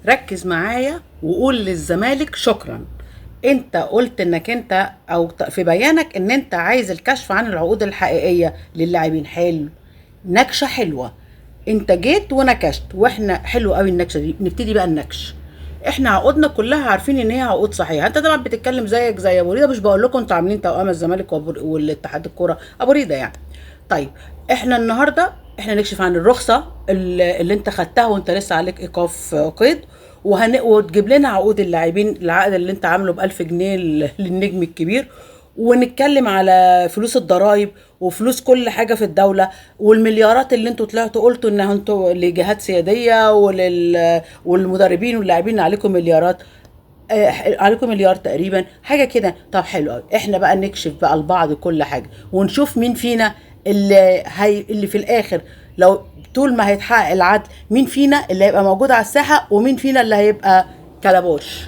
ركز معايا وقول للزمالك شكرا. انت قلت انك انت او في بيانك ان انت عايز الكشف عن العقود الحقيقيه للاعبين. حلو، نكشه حلوه. انت جيت ونكشت، واحنا حلو قوي النكشه دي. نبتدي بقى النكش. احنا عقودنا كلها عارفين ان هي عقود صحيحه. انت طبعا بتتكلم زيك زي ابو ريده، مش بقول لكم انتوا عاملين توأم الزمالك والاتحاد الكوره ابو ريده يعني. طيب، احنا النهارده نكشف عن الرخصه اللي انت خدتها وانت لسه عليك ايقاف قيد، وتجيب لنا عقود اللاعبين، العقد اللي انت عامله ب1000 جنيه للنجم الكبير، ونتكلم على فلوس الضرايب وفلوس كل حاجه في الدوله، والمليارات اللي انتوا طلعتوا قلتوا انها انتوا لجهات سياديه والمدربين واللاعبين عليكم مليارات. عليكم مليار تقريبا حاجه كده. طب حلو قوي، احنا بقى نكشف بقى لبعض كل حاجه ونشوف مين فينا اللي في الاخر، لو طول ما هيتحقق العدل، مين فينا اللي هيبقى موجود على الساحه ومين فينا اللي هيبقى كلبوش.